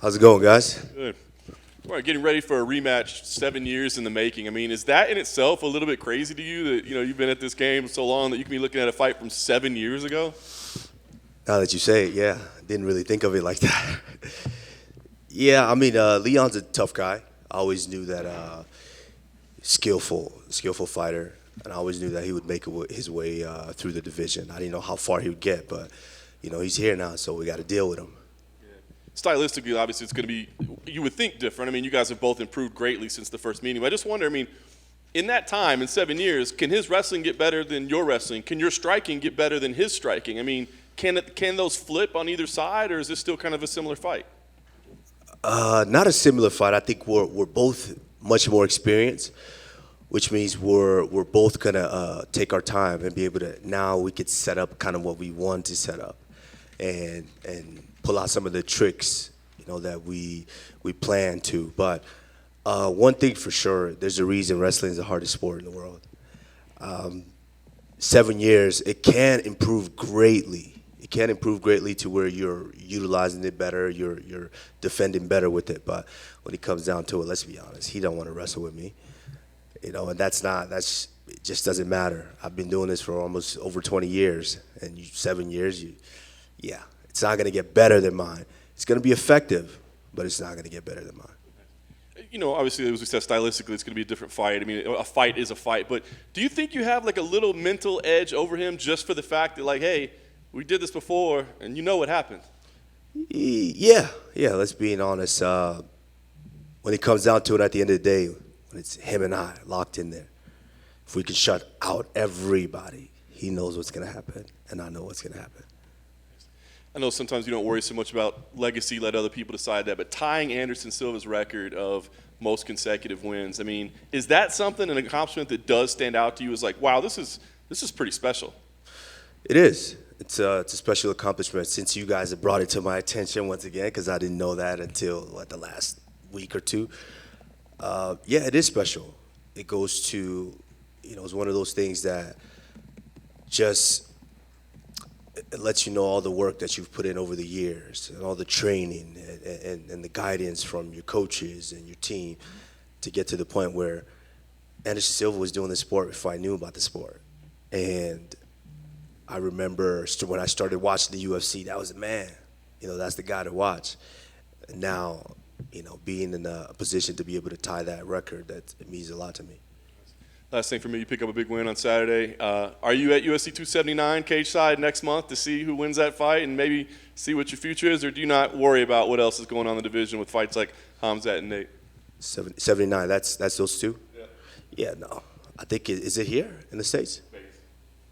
How's it going, guys? Good. All right, getting ready for a rematch, 7 years in the making. I mean, is that in itself a little bit crazy to you that, you've been at this game so long that you can be looking at a fight from 7 years ago? Now that you say it, yeah. Didn't really think of it like that. Yeah, I mean, Leon's a tough guy. I always knew that skillful fighter, and I always knew that he would make his way through the division. I didn't know how far he would get, but, he's here now, so we got to deal with him. Stylistically, obviously, it's going to be, you would think, different. I mean, you guys have both improved greatly since the first meeting. But I just wonder, I mean, in that time, in 7 years, can his wrestling get better than your wrestling? Can your striking get better than his striking? I mean, can those flip on either side, or is this still kind of a similar fight? Not a similar fight. I think we're both much more experienced, which means we're both going to take our time and be able to, now we could set up kind of what we want to set up and pull out some of the tricks, that we plan to. But one thing for sure, there's a reason wrestling is the hardest sport in the world. 7 years, it can improve greatly. It can improve greatly to where you're utilizing it better, you're defending better with it. But when it comes down to it, let's be honest, he don't want to wrestle with me. And it just doesn't matter. I've been doing this for almost over 20 years, and 7 years, yeah. It's not going to get better than mine. It's going to be effective, but it's not going to get better than mine. Obviously, as we said, stylistically, it's going to be a different fight. I mean, a fight is a fight. But do you think you have like a little mental edge over him just for the fact that, like, hey, we did this before, and you know what happened? Yeah. Let's be honest. When it comes down to it, at the end of the day, when it's him and I locked in there, if we can shut out everybody, he knows what's going to happen, and I know what's going to happen. I know sometimes you don't worry so much about legacy, let other people decide that, but tying Anderson Silva's record of most consecutive wins, I mean, is that something, an accomplishment that does stand out to you as like, wow, this is pretty special? It is. It's a special accomplishment since you guys have brought it to my attention once again, because I didn't know that until, the last week or two. Yeah, it is special. It goes to, it's one of those things that just – it lets you know all the work that you've put in over the years and all the training and the guidance from your coaches and your team to get to the point where Anderson Silva was doing the sport before I knew about the sport. And I remember when I started watching the UFC, that was the man. That's the guy to watch. And now, being in a position to be able to tie that record, it means a lot to me. Last thing for me, you pick up a big win on Saturday. Are you at UFC 279 cage side next month to see who wins that fight and maybe see what your future is, or do you not worry about what else is going on in the division with fights like Hamzat and Nate? 79, that's those two? Yeah. Yeah, no. I think, is it here in the States? Vegas.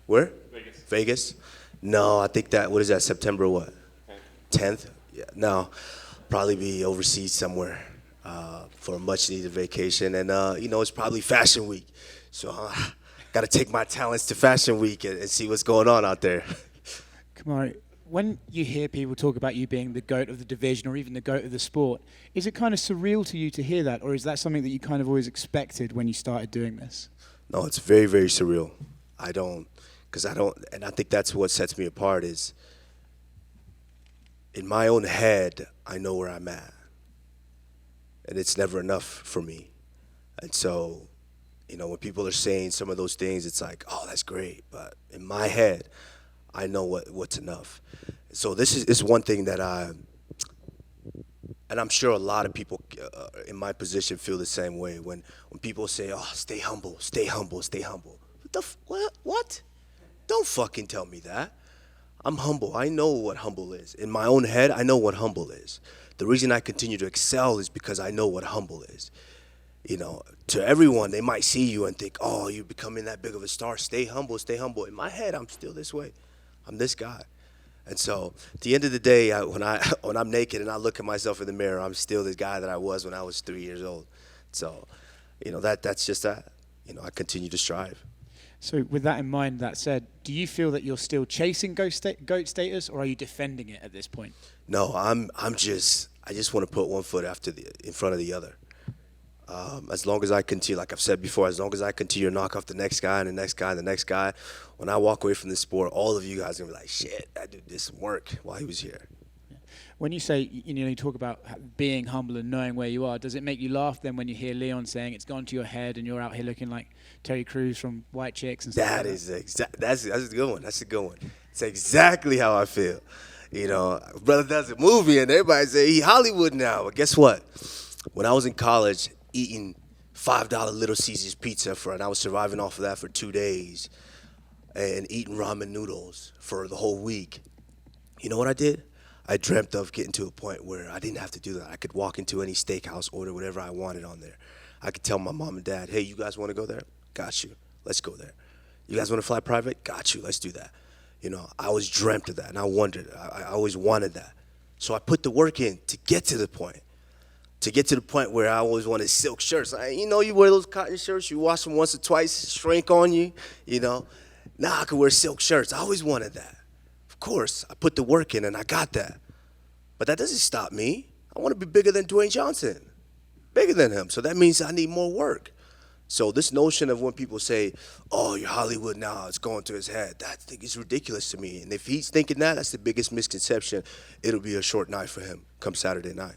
Where? Vegas. Vegas? No, I think what is that, September what? 10th? Yeah, no. Probably be overseas somewhere for a much-needed vacation. And, it's probably Fashion Week. So got to take my talents to Fashion Week and see what's going on out there. Kamaru, when you hear people talk about you being the GOAT of the division or even the GOAT of the sport, is it kind of surreal to you to hear that, or is that something that you kind of always expected when you started doing this? No, it's very, very surreal. And I think that's what sets me apart is in my own head, I know where I'm at. And it's never enough for me. And so, when people are saying some of those things, it's like, oh, that's great. But in my head, I know what's enough. So this is one thing that and I'm sure a lot of people in my position feel the same way. When people say, oh, stay humble, stay humble, stay humble. What? Don't fucking tell me that. I'm humble. I know what humble is. In my own head, I know what humble is. The reason I continue to excel is because I know what humble is. To everyone, they might see you and think, oh, you're becoming that big of a star. Stay humble, stay humble. In my head, I'm still this way. I'm this guy. And so at the end of the day, when I'm naked and I look at myself in the mirror, I'm still the guy that I was when I was 3 years old. So, that's just that. I continue to strive. So with that in mind, that said, do you feel that you're still chasing GOAT status, or are you defending it at this point? No, I just want to put one foot in front of the other. As long as I continue, like I've said before, as long as I continue to knock off the next guy and the next guy and the next guy, when I walk away from this sport, all of you guys are going to be like, shit, that dude did some work while he was here. When you say, you talk about being humble and knowing where you are, does it make you laugh then when you hear Leon saying it's gone to your head and you're out here looking like Terry Crews from White Chicks and stuff like that? That's a good one. That's a good one. It's exactly how I feel. Brother does a movie and everybody say he Hollywood now. But guess what? When I was in college eating $5 Little Caesars pizza and I was surviving off of that for 2 days and eating ramen noodles for the whole week, you know what I did? I dreamt of getting to a point where I didn't have to do that. I could walk into any steakhouse, order whatever I wanted on there. I could tell my mom and dad, hey, you guys want to go there? Got you. Let's go there. You guys want to fly private? Got you. Let's do that. I always dreamt of that, and I wondered. I always wanted that. So I put the work in to get to the point. To get to the point where I always wanted silk shirts. You wear those cotton shirts, you wash them once or twice, shrink on you, Now I could wear silk shirts. I always wanted that. Of course, I put the work in and I got that. But that doesn't stop me. I want to be bigger than Dwayne Johnson, bigger than him. So that means I need more work. So this notion of when people say, oh, you're Hollywood now, it's going to his head, that thing is ridiculous to me. And if he's thinking that, that's the biggest misconception. It'll be a short night for him come Saturday night.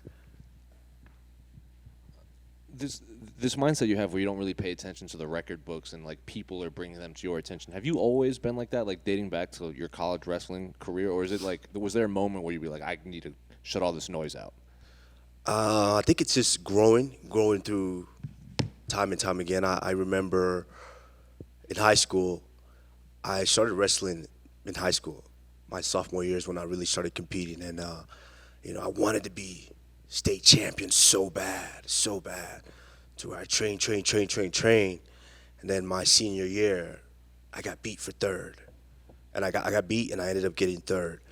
This mindset you have where you don't really pay attention to the record books and like people are bringing them to your attention. Have you always been like that, like dating back to your college wrestling career, or is it like was there a moment where you'd be like, I need to shut all this noise out? I think it's just growing through time and time again. I remember in high school, I started wrestling in high school. My sophomore year is when I really started competing, and I wanted to be state champion so bad, to where I train. And then my senior year, I got beat for third. And I got beat and I ended up getting third.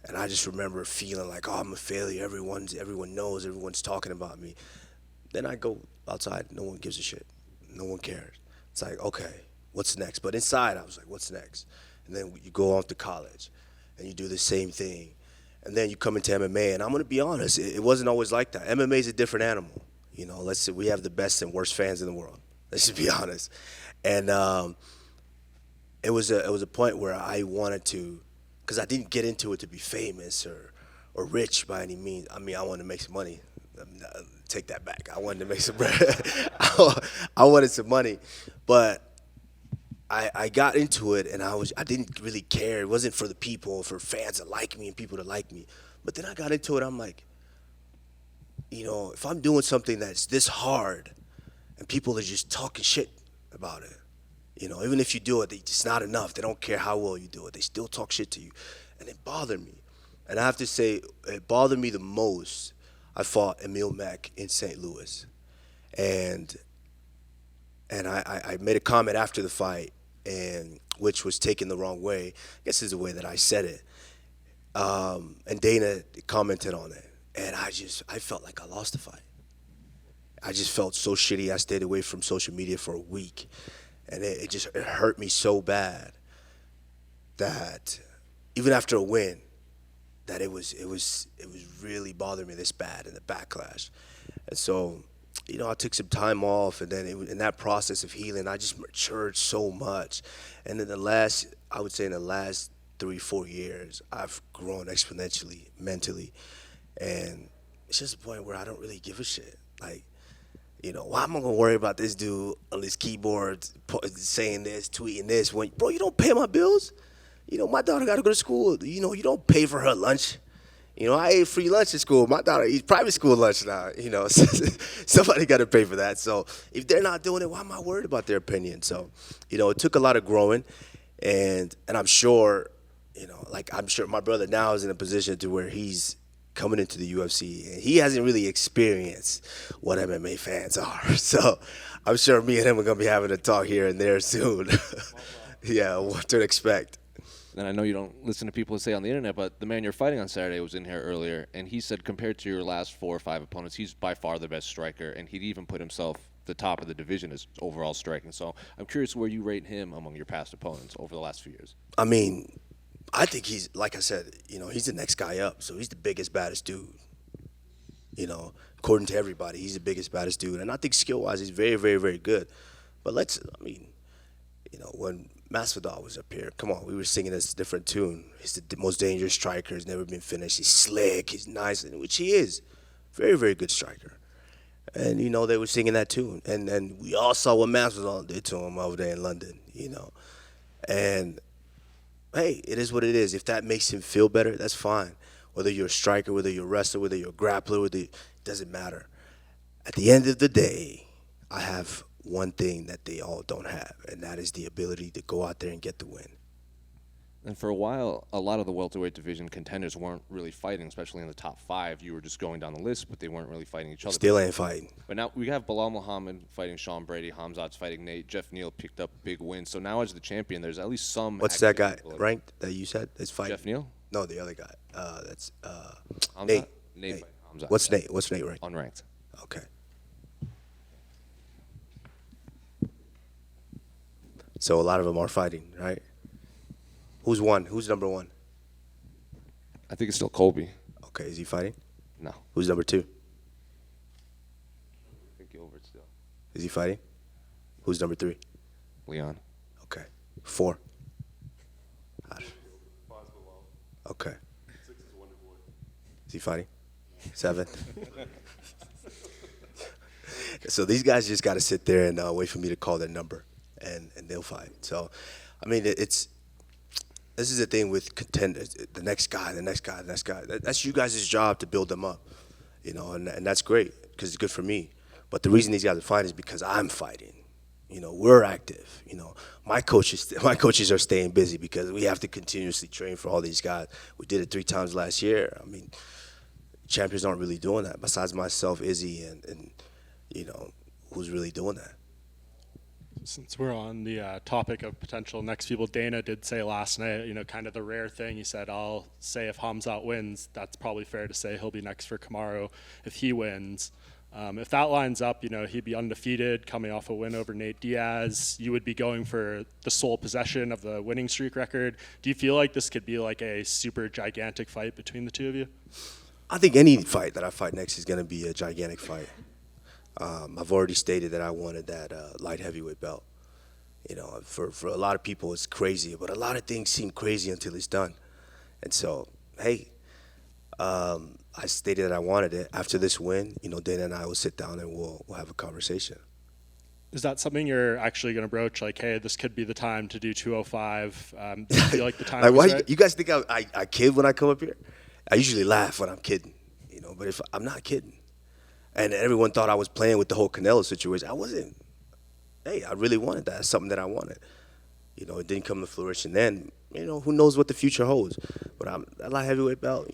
And I just remember feeling like, oh, I'm a failure. Everyone knows, everyone's talking about me. Then I go outside, no one gives a shit. No one cares. It's like, okay, what's next? But inside, I was like, what's next? And then you go off to college and you do the same thing. And then you come into MMA, and I'm going to be honest, it wasn't always like that. MMA is a different animal. Let's say we have the best and worst fans in the world. Let's just be honest. And it was a point where I wanted to, because I didn't get into it to be famous or rich by any means. I mean, I wanted to make some money. Take that back. I wanted to make some bread. I wanted some money. But I got into it, and I didn't really care. It wasn't for the people, for fans to like me and people to like me. But then I got into it. I'm like, if I'm doing something that's this hard, and people are just talking shit about it, even if you do it, it's not enough. They don't care how well you do it. They still talk shit to you, and it bothered me. And I have to say, it bothered me the most. I fought Emil Mack in St. Louis, and I made a comment after the fight, and which was taken the wrong way. I guess is the way that I said it. And Dana commented on it, and I felt like I lost the fight. I just felt so shitty. I stayed away from social media for a week, and it hurt me so bad that even after a win, that it was really bothering me this bad in the backlash. And so, I took some time off, and then in that process of healing, I just matured so much. And in the last 3-4 years, I've grown exponentially mentally. And it's just a point where I don't really give a shit. Like, why am I going to worry about this dude on this keyboard saying this, tweeting this, when, bro, you don't pay my bills? My daughter got to go to school. You don't pay for her lunch. I ate free lunch at school. My daughter eats private school lunch now. Somebody got to pay for that. So if they're not doing it, why am I worried about their opinion? So, it took a lot of growing, and I'm sure, I'm sure my brother now is in a position to where he's coming into the UFC, and he hasn't really experienced what MMA fans are. So I'm sure me and him are going to be having a talk here and there soon. Yeah, what to expect. And I know you don't listen to people say on the internet, but the man you're fighting on Saturday was in here earlier, and he said compared to your last 4 or 5 opponents, he's by far the best striker, and he'd even put himself the top of the division as overall striking. So I'm curious where you rate him among your past opponents over the last few years. I mean, I think he's, like I said, he's the next guy up, so he's the biggest, baddest dude. According to everybody, he's the biggest, baddest dude. And I think skill-wise, he's very, very, very good. But when Masvidal was up here. Come on, we were singing this different tune. He's the most dangerous striker. He's never been finished. He's slick. He's nice, which he is. Very, very good striker. And, they were singing that tune. And we all saw what Masvidal did to him over there in London, And, hey, it is what it is. If that makes him feel better, that's fine. Whether you're a striker, whether you're a wrestler, whether you're a grappler, it doesn't matter. At the end of the day, I have one thing that they all don't have, and that is the ability to go out there and get the win. And for a while, a lot of the welterweight division contenders weren't really fighting, especially in the top 5. You were just going down the list, but they weren't really fighting each other. Still ain't fighting. But now we have Bilal Muhammad fighting Sean Brady, Hamzat's fighting Nate, Jeff Neal picked up big wins. So now as the champion, there's at least some. What's that guy ranked that you said is fighting? Jeff Neal? No, the other guy. That's Hamzat? Nate. Nate. Hamzat. What's Nate? What's Nate ranked? Unranked. Okay. So a lot of them are fighting, right? Who's one? Who's number 1? I think it's still Colby. Okay, is he fighting? No. Who's number 2? I think Gilbert still. Is he fighting? Who's number 3? Leon. Okay. 4? Okay. 6 is Wonder Boy. Is he fighting? 7? So these guys just got to sit there and wait for me to call their number, and they'll fight. So, I mean, this is the thing with contenders. The next guy. That's you guys' job to build them up, and that's great because it's good for me. But the reason these guys are fighting is because I'm fighting. We're active. My coaches are staying busy because we have to continuously train for all these guys. We did it 3 times last year. I mean, champions aren't really doing that besides myself, Izzy, and who's really doing that. Since we're on the topic of potential next people, Dana did say last night, kind of the rare thing. He said, I'll say if Hamzat wins, that's probably fair to say he'll be next for Kamaru if he wins. If that lines up, he'd be undefeated, coming off a win over Nate Diaz. You would be going for the sole possession of the winning streak record. Do you feel like this could be like a super gigantic fight between the two of you? I think any fight that I fight next is going to be a gigantic fight. I've already stated that I wanted that light heavyweight belt. For a lot of people it's crazy, but a lot of things seem crazy until it's done. And so, hey, I stated that I wanted it. After this win, Dana and I will sit down and we'll have a conversation. Is that something you're actually going to broach? Like, hey, this could be the time to do 205. Do you feel like the time? Like, why right? you guys think I kid when I come up here? I usually laugh when I'm kidding, but if I'm not kidding. And everyone thought I was playing with the whole Canelo situation. I wasn't. Hey, I really wanted that. It's something that I wanted. It didn't come to fruition then. Who knows what the future holds. But I'm that light heavyweight belt,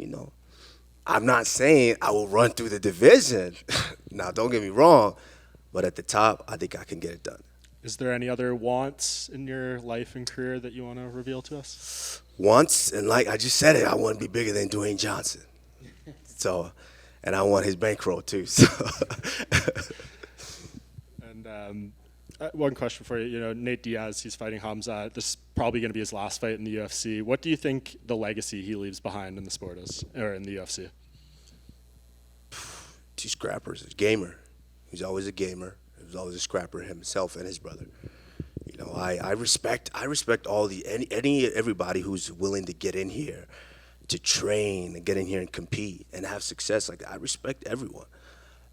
I'm not saying I will run through the division. Now, don't get me wrong. But at the top, I think I can get it done. Is there any other wants in your life and career that you want to reveal to us? Wants, and like I just said it, I want to be bigger than Dwayne Johnson. So, and I want his bankroll too. So. And one question for you. Nate Diaz, he's fighting Hamzat. This is probably going to be his last fight in the UFC. What do you think the legacy he leaves behind in the sport is, or in the UFC? 2 scrappers, a gamer. He's always a gamer. He was always a scrapper himself and his brother. I respect all everybody who's willing to get in here, to train and get in here and compete and have success. Like, I respect everyone,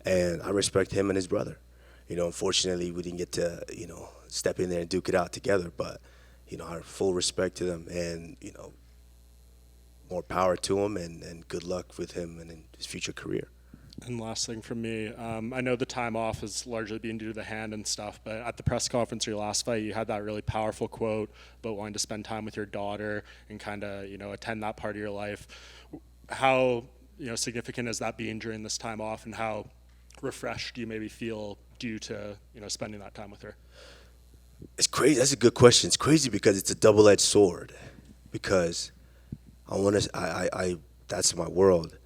and I respect him and his brother. Unfortunately, we didn't get to step in there and duke it out together. But I have full respect to them, and more power to him, and good luck with him and in his future career. And last thing from me, I know the time off is largely being due to the hand and stuff, but at the press conference or your last fight, you had that really powerful quote about wanting to spend time with your daughter and kind of, attend that part of your life. How, significant has that been during this time off, and how refreshed do you maybe feel due to, spending that time with her? It's crazy. That's a good question. It's crazy because it's a double-edged sword, because that's my world.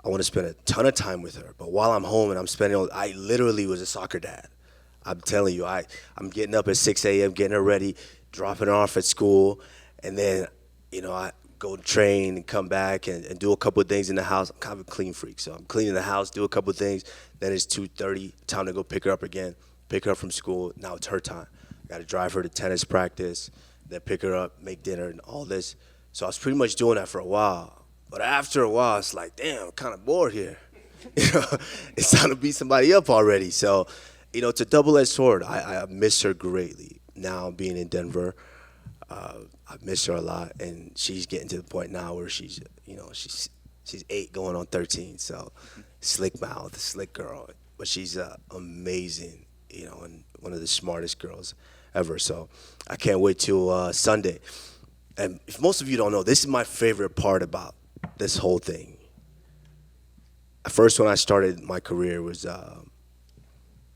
I want to spend a ton of time with her, but while I'm home and I'm spending, I literally was a soccer dad. I'm telling you, I'm getting up at 6 a.m., getting her ready, dropping her off at school, and then, I go train and come back and do a couple of things in the house. I'm kind of a clean freak, so I'm cleaning the house, do a couple of things. Then it's 2:30, time to go pick her up again, pick her up from school. Now it's her time. I got to drive her to tennis practice, then pick her up, make dinner, and all this. So I was pretty much doing that for a while. But after a while, it's like, damn, I'm kind of bored here. You know, it's time to beat somebody up already. So, you know, it's a double-edged sword. I miss her greatly. Now being in Denver, I miss her a lot, and she's getting to the point now where she's 8 going on 13. So, slick mouth, slick girl, but she's amazing, you know, and one of the smartest girls ever. So, I can't wait till Sunday. And if most of you don't know, this is my favorite part about this whole thing. At first, when I started my career, was of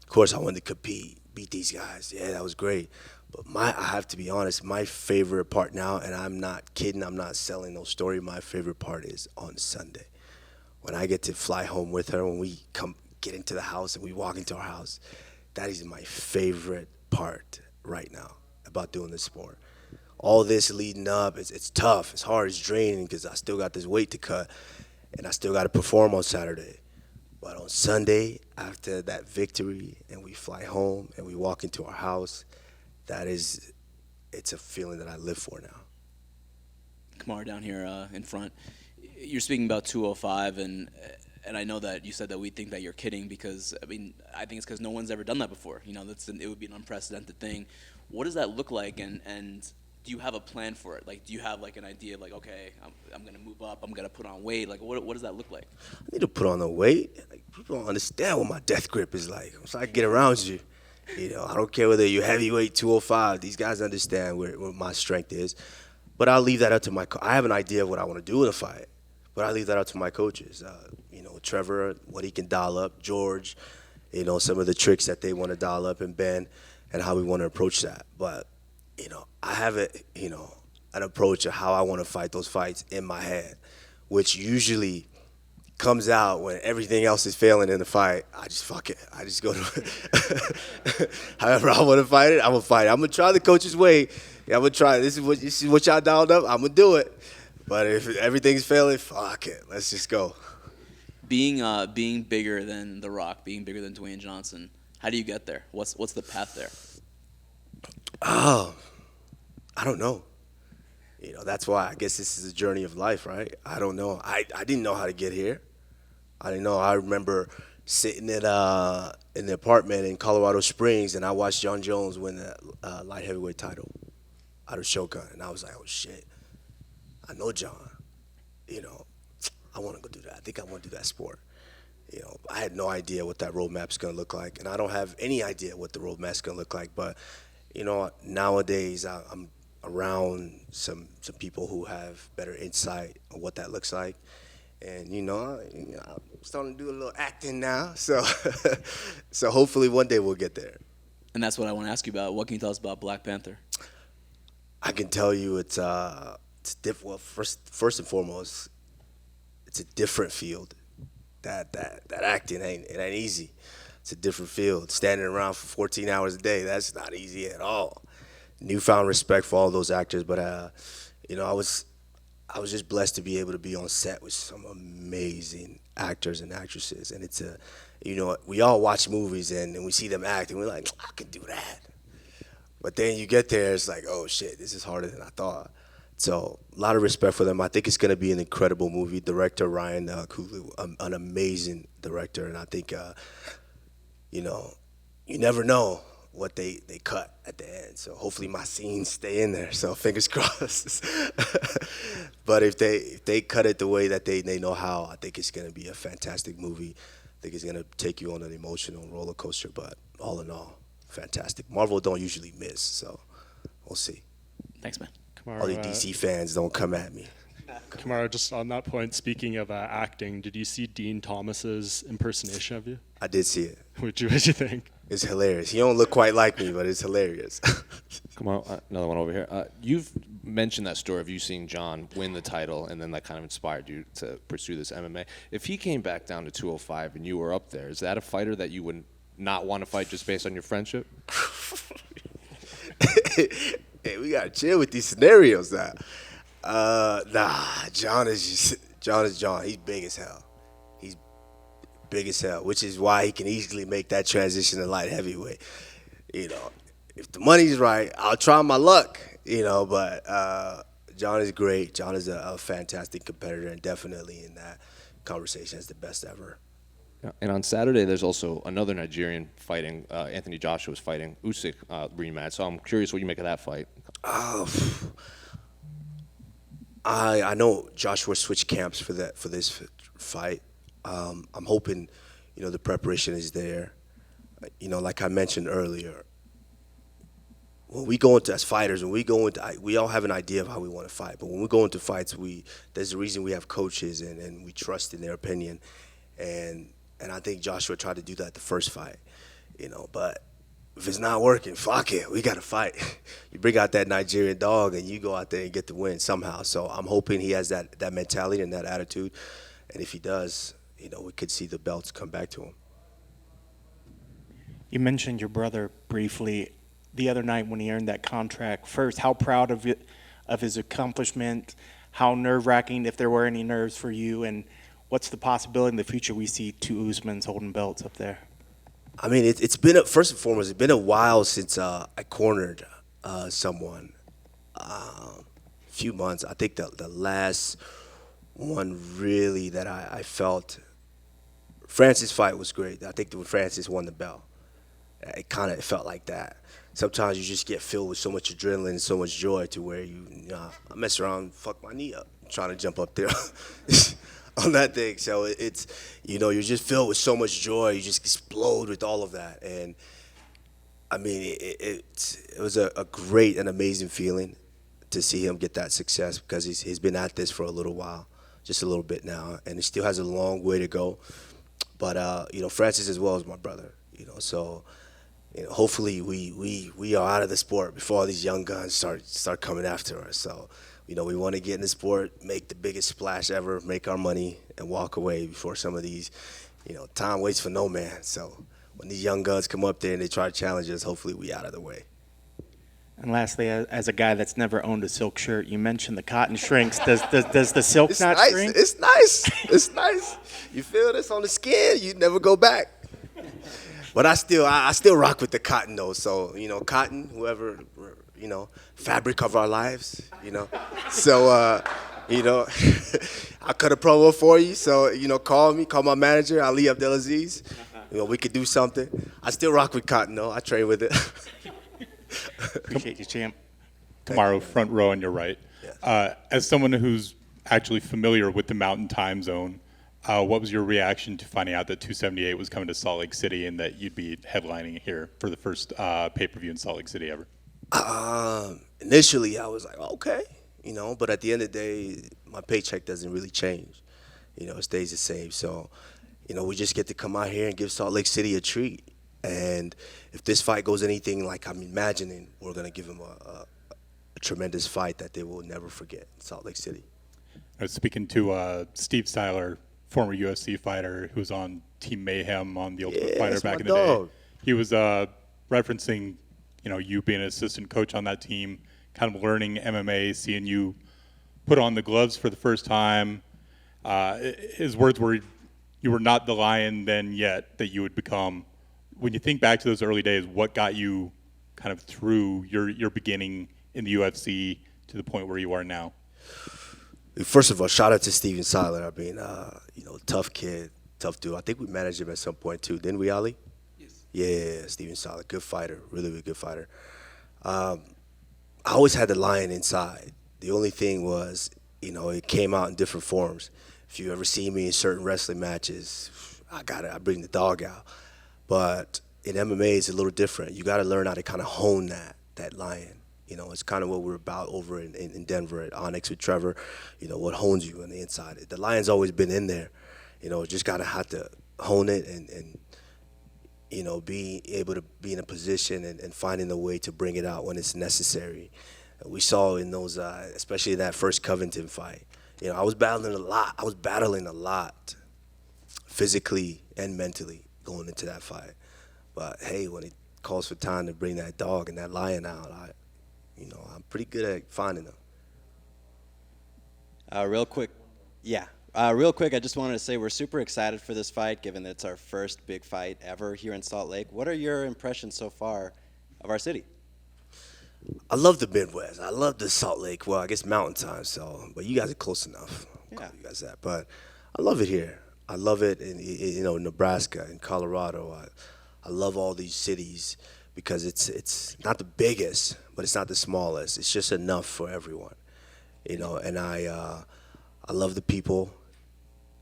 course I wanted to compete, beat these guys. Yeah, that was great. But I have to be honest, my favorite part now, and I'm not kidding, I'm not selling no story, my favorite part is on Sunday. When I get to fly home with her, when we get into the house and we walk into our house, that is my favorite part right now about doing this sport. All this leading up, it's tough, it's hard, it's draining because I still got this weight to cut and I still got to perform on Saturday. But on Sunday, after that victory and we fly home and we walk into our house, it's a feeling that I live for now. Kamaru down here in front. You're speaking about 205, and I know that you said that we think that you're kidding because, I mean, I think it's because no one's ever done that before. You know, it would be an unprecedented thing. What does that look like, and do you have a plan for it? Like, do you have, like, an idea of, like, okay, I'm going to move up, I'm going to put on weight? Like, what does that look like? I need to put on the weight. Like, people don't understand what my death grip is like. I'm trying to get around you. You know, I don't care whether you're heavyweight, 205. These guys understand where my strength is. But I'll leave that up to I have an idea of what I want to do in a fight, but I leave that up to my coaches. You know, Trevor, what he can dial up, George, you know, some of the tricks that they want to dial up, and Ben, and how we want to approach that. But, you know, I have an approach of how I want to fight those fights in my head, which usually comes out when everything else is failing in the fight. I just fuck it. I just go to however I want to fight it, I'm going to fight it. I'm going to try the coach's way. Yeah, I'm going to try it. This is what y'all dialed up. I'm going to do it. But if everything's failing, fuck it. Let's just go. Being bigger than The Rock, being bigger than Dwayne Johnson, how do you get there? What's the path there? I don't know. You know, that's why I guess this is a journey of life, right? I don't know. I didn't know how to get here. I didn't know. I remember sitting in the apartment in Colorado Springs, and I watched John Jones win the light heavyweight title out of Shogun, and I was like, oh, shit. I know John. You know, I want to go do that. I think I want to do that sport. You know, I had no idea what that roadmap's going to look like, and I don't have any idea what the roadmap's going to look like. But, you know, nowadays I'm around some people who have better insight on what that looks like. And, you know, I'm starting to do a little acting now. So so hopefully one day we'll get there. And that's what I want to ask you about. What can you tell us about Black Panther? I can tell you it's different. Well, first and foremost, it's a different field. That acting ain't easy. It's a different field. Standing around for 14 hours a day, that's not easy at all. Newfound respect for all those actors, but you know, I was just blessed to be able to be on set with some amazing actors and actresses. And it's you know, we all watch movies and we see them act and we're like, I can do that. But then you get there, it's like, oh shit, this is harder than I thought. So a lot of respect for them. I think it's going to be an incredible movie. Director Ryan Coogler, an amazing director, and I think you know, you never know what they cut at the end. So hopefully my scenes stay in there. So fingers crossed. But if they cut it the way that they know how, I think it's going to be a fantastic movie. I think it's going to take you on an emotional roller coaster. But all in all, fantastic. Marvel don't usually miss, so we'll see. Thanks, man. Kamaru, All the DC fans don't come at me. Kamaru, just on that point, speaking of acting, did you see Dean Thomas's impersonation of you? I did see it. What'd you think? It's hilarious. He don't look quite like me, but it's hilarious. Come on, another one over here. You've mentioned that story of you seeing John win the title, and then that kind of inspired you to pursue this MMA. If he came back down to 205 and you were up there, is that a fighter that you would not want to fight just based on your friendship? Hey, we gotta chill with these scenarios now. Nah, John is John. He's big as hell. He's big as hell, which is why he can easily make that transition to light heavyweight. You know, if the money's right, I'll try my luck. But John is great. John is a fantastic competitor and definitely in that conversation is the best ever. Yeah. And on Saturday, there's also another Nigerian fighting. Anthony Joshua is fighting Usyk rematch. So I'm curious what you make of that fight. I know Joshua switched camps for this fight. I'm hoping, the preparation is there. Like I mentioned earlier, when we go into as fighters, we all have an idea of how we want to fight. But when we go into fights, there's a reason we have coaches and we trust in their opinion. And I think Joshua tried to do that the first fight, But if it's not working, fuck it, we got to fight. You bring out that Nigerian dog and you go out there and get the win somehow. So I'm hoping he has that mentality and that attitude. And if he does, we could see the belts come back to him. You mentioned your brother briefly the other night when he earned that contract. First, how proud of his accomplishment, how nerve-wracking, if there were any nerves for you, and what's the possibility in the future we see two Usmans holding belts up there? I mean, it's been, first and foremost, it's been a while since I cornered someone. A few months. I think the last one really that I felt, Francis' fight was great. I think when Francis won the belt, it kind of felt like that. Sometimes you just get filled with so much adrenaline and so much joy to where I mess around, fuck my knee up, trying to jump up there on that thing. So it's, you're just filled with so much joy. You just explode with all of that. And I mean, it was a great and amazing feeling to see him get that success because he's been at this for a little while, just a little bit now, and he still has a long way to go. But Francis as well as my brother, so. Hopefully we are out of the sport before all these young guns start coming after us. So, we want to get in the sport, make the biggest splash ever, make our money, and walk away before some of these, time waits for no man. So, when these young guns come up there and they try to challenge us, hopefully we out of the way. And lastly, as a guy that's never owned a silk shirt, you mentioned the cotton shrinks. Does the silk not shrink? It's nice. It's nice. You feel this on the skin, you never go back. But I still rock with the cotton though. So, cotton, whoever, fabric of our lives, So, I'll cut a promo for you. So, call my manager, Ali Abdelaziz. We could do something. I still rock with cotton though. I train with it. Appreciate you, champ. Kamaru, front row on your right. Yes. As someone who's actually familiar with the Mountain Time Zone, what was your reaction to finding out that 278 was coming to Salt Lake City and that you'd be headlining here for the first pay-per-view in Salt Lake City ever? Initially, I was like, okay, but at the end of the day, my paycheck doesn't really change. It stays the same. So, we just get to come out here and give Salt Lake City a treat. And if this fight goes anything like I'm imagining, we're going to give them a tremendous fight that they will never forget in Salt Lake City. I was speaking to Steve Styler, former UFC fighter who was on Team Mayhem on The Ultimate Fighter back in the day. He was referencing, you being an assistant coach on that team, kind of learning MMA, seeing you put on the gloves for the first time. His words were, you were not the lion then yet that you would become. When you think back to those early days, what got you kind of through your beginning in the UFC to the point where you are now? First of all, shout out to Steven Siler. I mean, tough kid, tough dude. I think we managed him at some point too, didn't we, Ali? Yes. Yeah, Steven Siler, good fighter, really, really good fighter. I always had the lion inside. The only thing was, it came out in different forms. If you ever see me in certain wrestling matches, I bring the dog out. But in MMA, it's a little different. You got to learn how to kind of hone that lion. It's kind of what we're about over in Denver at Onyx with Trevor. What hones you on the inside. The lion's always been in there. Just got to have to hone it and be able to be in a position and finding a way to bring it out when it's necessary. We saw in those, especially that first Covington fight. I was battling a lot, physically and mentally going into that fight. But hey, when it calls for time to bring that dog and that lion out, I'm pretty good at finding them. Real quick, I just wanted to say we're super excited for this fight, given that it's our first big fight ever here in Salt Lake. What are your impressions so far of our city? I love the Midwest. I love the Salt Lake. Well, I guess Mountain Time. So, but you guys are close enough. I'll call you guys that. But I love it here. I love it in Nebraska and Colorado. I love all these cities because it's not the biggest, but it's not the smallest. It's just enough for everyone. And I love the people.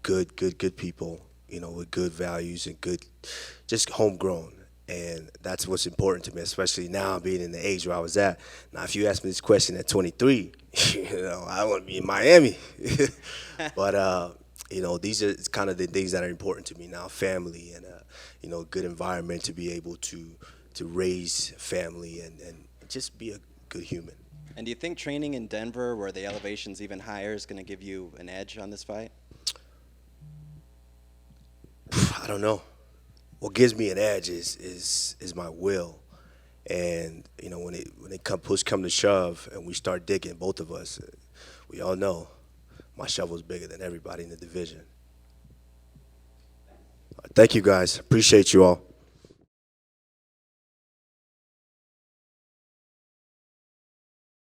Good people. With good values and good, just homegrown. And that's what's important to me, especially now being in the age where I was at. Now, if you ask me this question at 23, I want to be in Miami. But, these are kind of the things that are important to me now, family and, a good environment to be able to raise family and just be a good human. And do you think training in Denver, where the elevation's even higher, is going to give you an edge on this fight? I don't know. What gives me an edge is my will, and when push come to shove and we start digging, both of us, we all know my shovel's bigger than everybody in the division. Thank you guys. Appreciate you all.